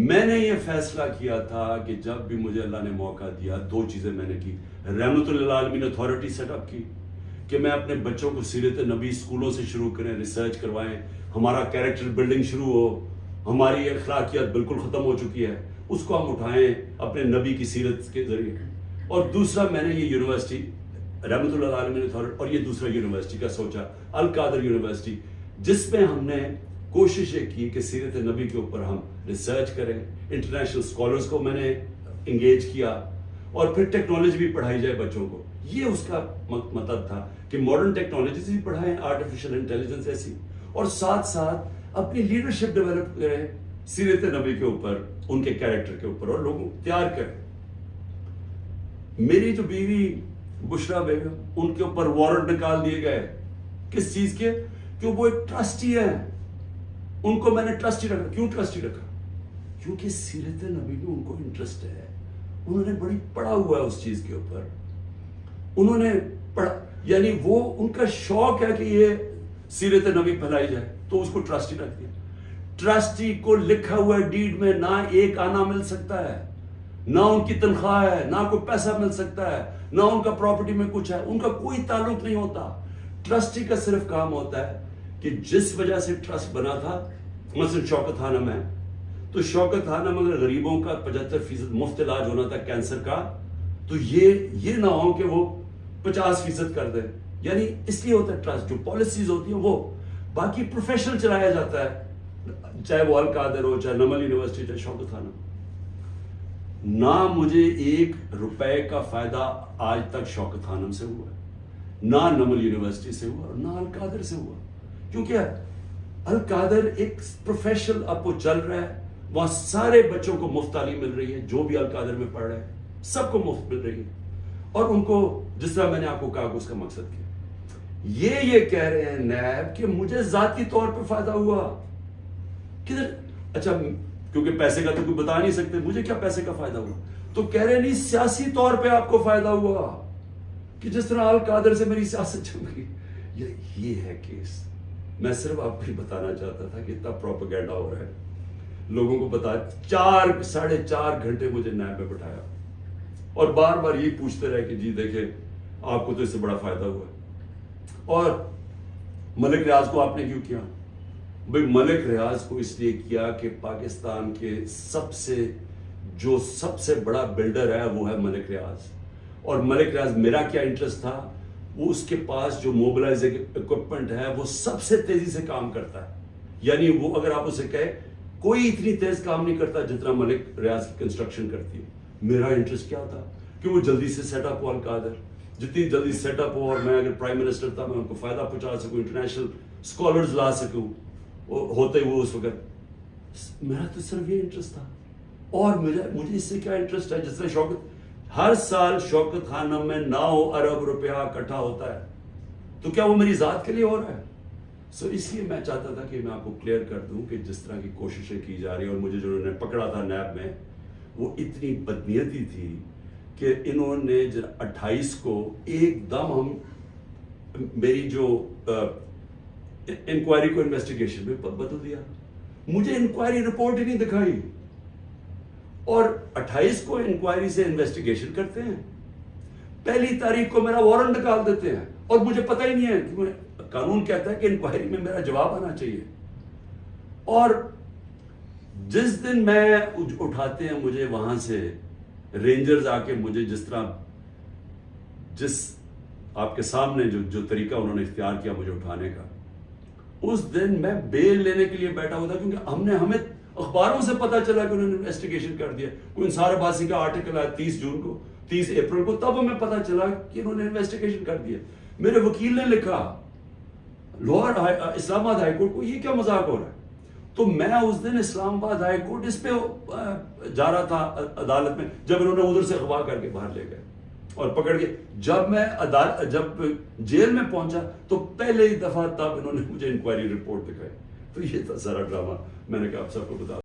میں نے یہ فیصلہ کیا تھا کہ جب بھی مجھے اللہ نے موقع دیا دو چیزیں میں نے کی. رحمت للعالمین اتھارٹی سیٹ اپ کی کہ میں اپنے بچوں کو سیرت نبی اسکولوں سے شروع کریں, ریسرچ کروائیں, ہمارا کیریکٹر بلڈنگ شروع ہو. ہماری اخلاقیات بالکل ختم ہو چکی ہے, اس کو ہم اٹھائیں اپنے نبی کی سیرت کے ذریعے. اور دوسرا میں نے یہ یونیورسٹی رحمت اللہ عالمین اتھارٹی, اور یہ دوسرا یونیورسٹی کا سوچا, القادر یونیورسٹی, جس میں ہم نے کوششیں کی کہ سیرت نبی کے اوپر ہم ریسرچ کریں. انٹرنیشنل اسکالرس کو میں نے انگیج کیا, اور پھر ٹیکنالوجی بھی پڑھائی جائے بچوں کو. یہ اس کا مطلب تھا کہ ماڈرن ٹیکنالوجیز بھی پڑھائیں, آرٹیفیشل انٹیلیجنس ایسی, اور ساتھ ساتھ اپنی لیڈرشپ ڈیولپ کریں سیرت نبی کے اوپر, ان کے کیریکٹر کے اوپر, اور لوگوں کو تیار کریں. میری جو بیوی بشرا بیگم, ان کے اوپر وارنٹ نکال دیے گئے. کس چیز کے؟ کہ وہ ایک ٹرسٹی ہے. ان کو میں نے ٹرسٹی رکھا. کیوں ٹرسٹی رکھا؟ کیونکہ سیرت نبی میں ان کو انٹرسٹ ہے, انہوں نے بڑی پڑھا ہوا ہے اس چیز کے اوپر. انہوں نے پڑھا, یعنی وہ ان کا شوق ہے کہ یہ سیرت نبی پھیلائی جائے, تو اس کو ٹرسٹی رکھ دیا. ٹرسٹی کو لکھا ہوا ڈیڈ میں نہ ایک آنا مل سکتا ہے, نہ ان کی تنخواہ ہے, نہ کوئی پیسہ مل سکتا ہے, نہ ان کا پراپرٹی میں کچھ ہے, ان کا کوئی تعلق نہیں ہوتا. ٹرسٹی کا صرف کام ہوتا ہے کہ جس وجہ سے ٹرسٹ بنا تھا, مثلا شوکت خانم ہے, تو شوکت خانم اگر غریبوں کا 75% مفت علاج ہونا تھا کینسر کا, تو یہ نہ ہو کہ وہ 50% کر دے. یعنی اس لیے ہوتا ہے ٹرسٹ. جو پالیسیز ہوتی ہیں وہ, باقی پروفیشنل چلایا جاتا ہے, چاہے وہ القادر ہو, چاہے نمل یونیورسٹی, چاہے شوکت خانم. نہ مجھے 1 روپے کا فائدہ آج تک شوکت خانم سے ہوا ہے, نہ نمل یونیورسٹی سے ہوا, اور نہ القادر سے ہوا. کیونکہ القادر ایک پروفیشنل اب وہ چل رہا ہے, وہاں سارے بچوں کو مفت تعلیم مل رہی ہے, جو بھی القادر میں پڑھ رہے ہیں سب کو مفت مل رہی ہے. اور ان کو جس طرح میں نے آپ کو کہا کہ اس کا مقصد کیا, یہ کہہ رہے ہیں نیب کہ مجھے ذاتی طور پہ فائدہ ہوا. کدھر؟ اچھا, کیونکہ پیسے کا تو کوئی بتا نہیں سکتے, مجھے کیا پیسے کا فائدہ ہوا؟ تو کہہ رہے نہیں, سیاسی طور پہ آپ کو فائدہ ہوا, کہ جس طرح القادر سے میری سیاست چل گئی. یہ ہے کیس. میں صرف آپ کو بتانا چاہتا تھا کہ اتنا پروپیگنڈا ہو رہا ہے, لوگوں کو بتا. 4.5 گھنٹے مجھے نیب میں بٹھایا, اور بار بار یہی پوچھتے رہے کہ جی دیکھیں آپ کو تو اس سے بڑا فائدہ ہوا ہے. اور ملک ریاض کو آپ نے کیوں کیا؟ بھئی ملک ریاض کو اس لیے کیا کہ پاکستان کے سب سے بڑا بلڈر ہے وہ ہے ملک ریاض. اور ملک ریاض, میرا کیا انٹرسٹ تھا, وہ اس کے پاس جو موبلائزنگ اکوپمنٹ ہے وہ سب سے تیزی سے کام کرتا ہے. یعنی وہ اگر آپ اسے کہیں, کوئی اتنی تیز کام نہیں کرتا جتنا ملک ریاض کی کنسٹرکشن کرتی ہے. میرا انٹرسٹ کیا تھا کہ وہ جلدی سے سیٹ اپ ہو القادر, جتنی جلدی سیٹ اپ ہو, اور میں اگر پرائم منسٹر تھا میں ان کو فائدہ پہنچا سکوں, انٹرنیشنل اسکالرز لا سکوں, ہوتے وہ اس وقت. میرا تو صرف یہ انٹرسٹ تھا. اور مجھے اس سے کیا انٹرسٹ ہے, جس طرح شوکت ہر سال شوکت خانم میں 9 ارب روپیہ اکٹھا ہوتا ہے, تو کیا وہ میری ذات کے لیے ہو رہا ہے؟ سو اس لیے میں چاہتا تھا کہ میں آپ کو کلیئر کر دوں کہ جس طرح کی کوششیں کی جا رہی ہیں, اور مجھے جو انہوں نے پکڑا تھا نیب میں, وہ اتنی بدنیتی تھی کہ انہوں نے 28 کو ایک دم ہم میری جو انکوائری کو انویسٹیگیشن میں بدل دیا. مجھے انکوائری رپورٹ ہی نہیں دکھائی, اور 28 کو انکوائری سے انویسٹیگیشن کرتے ہیں, 1 تاریخ کو میرا وارنٹ نکال دیتے ہیں, اور مجھے پتہ ہی نہیں ہے کہ قانون کہتا ہے کہ انکوائری میں میرا جواب آنا چاہیے. اور جس دن میں اٹھاتے ہیں مجھے وہاں سے رینجرز آ کے, مجھے جس آپ کے سامنے جو طریقہ انہوں نے اختیار کیا مجھے اٹھانے کا, اس دن میں بیل لینے کے لیے بیٹھا ہوا تھا, کیونکہ ہمیں اخباروں سے پتا چلا کہ انہوں نے انویسٹیگیشن کر دیا. کوئی انصار عباسی کا آرٹیکل آیا 30 اپریل کو, تب ہمیں پتا چلا کہ انہوں نے انویسٹیگیشن کر دیا. میرے وکیل نے لکھا اسلام آباد ہائی کورٹ کو, یہ کیا مذاق ہو رہا ہے. تو میں اس دن اسلام آباد ہائی کورٹ اس پہ جا رہا تھا عدالت میں, جب انہوں نے ادھر سے اغوا کر کے باہر لے گئے اور پکڑ کے. جب میں جیل میں پہنچا تو پہلے ہی دفعہ تب انہوں نے مجھے انکوائری رپورٹ دکھائی. تو یہ تھا سارا ڈرامہ. میں نے کہا آپ سب کو بتا